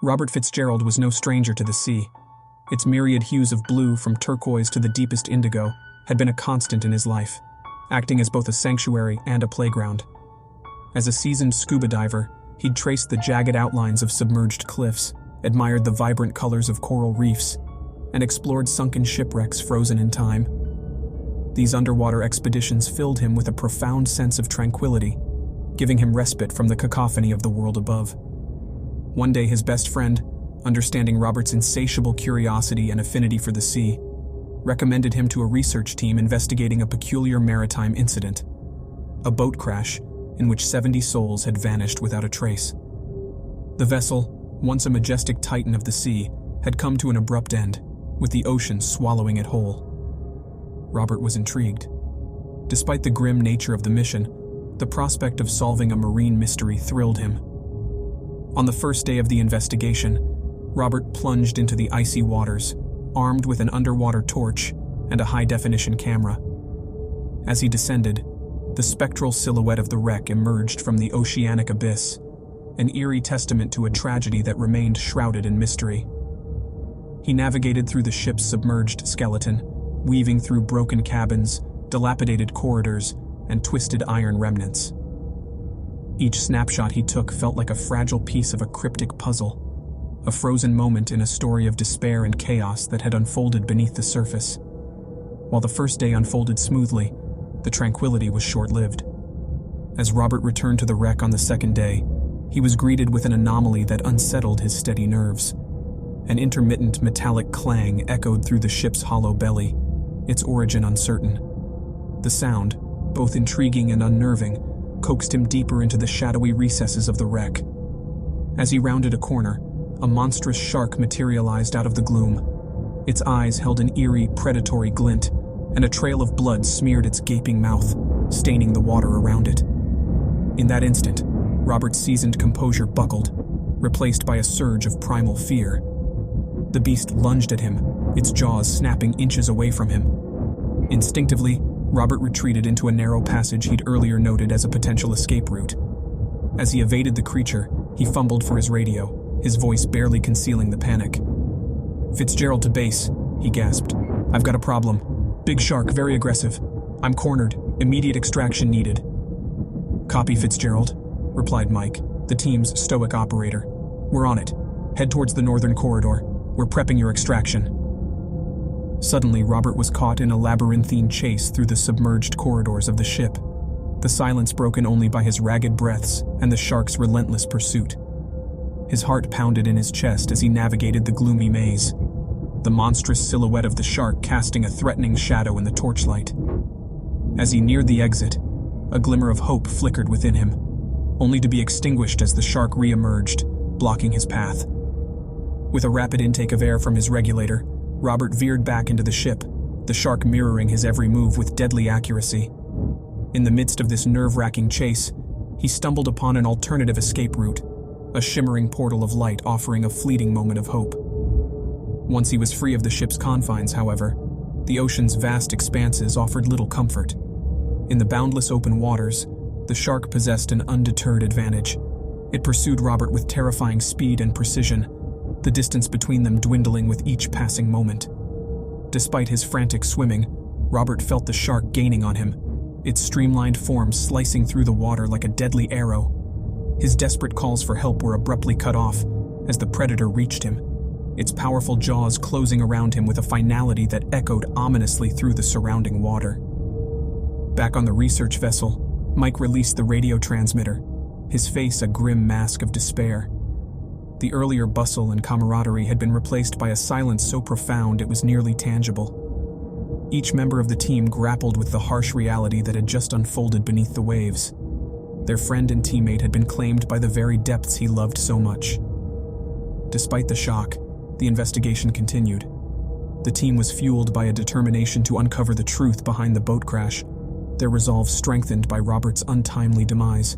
Robert Fitzgerald was no stranger to the sea. Its myriad hues of blue, from turquoise to the deepest indigo, had been a constant in his life, acting as both a sanctuary and a playground. As a seasoned scuba diver, he'd traced the jagged outlines of submerged cliffs, admired the vibrant colors of coral reefs, and explored sunken shipwrecks frozen in time. These underwater expeditions filled him with a profound sense of tranquility, giving him respite from the cacophony of the world above. One day his best friend, understanding Robert's insatiable curiosity and affinity for the sea, recommended him to a research team investigating a peculiar maritime incident, a boat crash in which 70 souls had vanished without a trace. The vessel, once a majestic titan of the sea, had come to an abrupt end, with the ocean swallowing it whole. Robert was intrigued. Despite the grim nature of the mission, the prospect of solving a marine mystery thrilled him. On the first day of the investigation, Robert plunged into the icy waters, armed with an underwater torch and a high-definition camera. As he descended, the spectral silhouette of the wreck emerged from the oceanic abyss, an eerie testament to a tragedy that remained shrouded in mystery. He navigated through the ship's submerged skeleton, weaving through broken cabins, dilapidated corridors, and twisted iron remnants. Each snapshot he took felt like a fragile piece of a cryptic puzzle, a frozen moment in a story of despair and chaos that had unfolded beneath the surface. While the first day unfolded smoothly, the tranquility was short-lived. As Robert returned to the wreck on the second day, he was greeted with an anomaly that unsettled his steady nerves. An intermittent metallic clang echoed through the ship's hollow belly, its origin uncertain. The sound, both intriguing and unnerving, coaxed him deeper into the shadowy recesses of the wreck. As he rounded a corner, a monstrous shark materialized out of the gloom. Its eyes held an eerie, predatory glint, and a trail of blood smeared its gaping mouth, staining the water around it. In that instant, Robert's seasoned composure buckled, replaced by a surge of primal fear. The beast lunged at him, its jaws snapping inches away from him. Instinctively, Robert retreated into a narrow passage he'd earlier noted as a potential escape route. As he evaded the creature, he fumbled for his radio, his voice barely concealing the panic. "Fitzgerald to base," he gasped. "I've got a problem. Big shark, very aggressive. I'm cornered. Immediate extraction needed." "Copy, Fitzgerald," replied Mike, the team's stoic operator. "We're on it. Head towards the northern corridor. We're prepping your extraction." Suddenly, Robert was caught in a labyrinthine chase through the submerged corridors of the ship, the silence broken only by his ragged breaths and the shark's relentless pursuit. His heart pounded in his chest as he navigated the gloomy maze, the monstrous silhouette of the shark casting a threatening shadow in the torchlight. As he neared the exit, a glimmer of hope flickered within him, only to be extinguished as the shark re-emerged, blocking his path. With a rapid intake of air from his regulator, Robert veered back into the ship, the shark mirroring his every move with deadly accuracy. In the midst of this nerve-wracking chase, he stumbled upon an alternative escape route, a shimmering portal of light offering a fleeting moment of hope. Once he was free of the ship's confines, however, the ocean's vast expanses offered little comfort. In the boundless open waters, the shark possessed an undeterred advantage. It pursued Robert with terrifying speed and precision, the distance between them dwindling with each passing moment. Despite his frantic swimming, Robert felt the shark gaining on him, its streamlined form slicing through the water like a deadly arrow. His desperate calls for help were abruptly cut off as the predator reached him, its powerful jaws closing around him with a finality that echoed ominously through the surrounding water. Back on the research vessel, Mike released the radio transmitter, his face a grim mask of despair. The earlier bustle and camaraderie had been replaced by a silence so profound it was nearly tangible. Each member of the team grappled with the harsh reality that had just unfolded beneath the waves. Their friend and teammate had been claimed by the very depths he loved so much. Despite the shock, the investigation continued. The team was fueled by a determination to uncover the truth behind the boat crash, their resolve strengthened by Robert's untimely demise.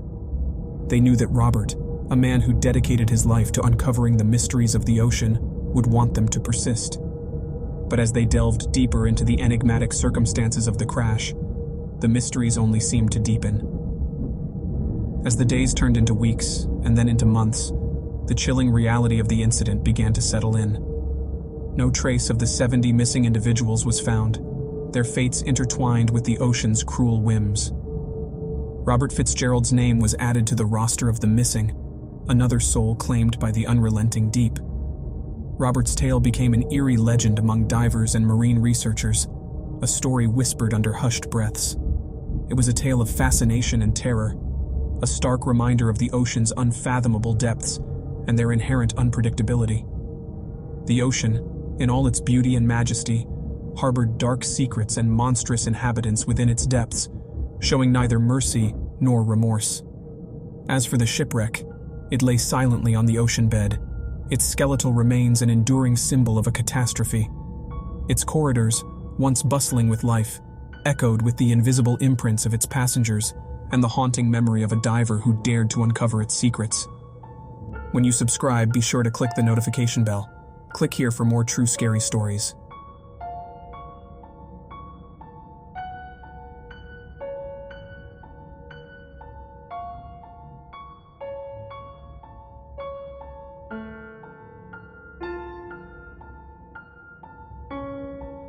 They knew that Robert, a man who dedicated his life to uncovering the mysteries of the ocean, would want them to persist. But as they delved deeper into the enigmatic circumstances of the crash, the mysteries only seemed to deepen. As the days turned into weeks, and then into months, the chilling reality of the incident began to settle in. No trace of the 70 missing individuals was found, their fates intertwined with the ocean's cruel whims. Robert Fitzgerald's name was added to the roster of the missing, another soul claimed by the unrelenting deep. Robert's tale became an eerie legend among divers and marine researchers, a story whispered under hushed breaths. It was a tale of fascination and terror, a stark reminder of the ocean's unfathomable depths and their inherent unpredictability. The ocean, in all its beauty and majesty, harbored dark secrets and monstrous inhabitants within its depths, showing neither mercy nor remorse. As for the shipwreck, it lay silently on the ocean bed, its skeletal remains an enduring symbol of a catastrophe. Its corridors, once bustling with life, echoed with the invisible imprints of its passengers and the haunting memory of a diver who dared to uncover its secrets. When you subscribe, be sure to click the notification bell. Click here for more true scary stories.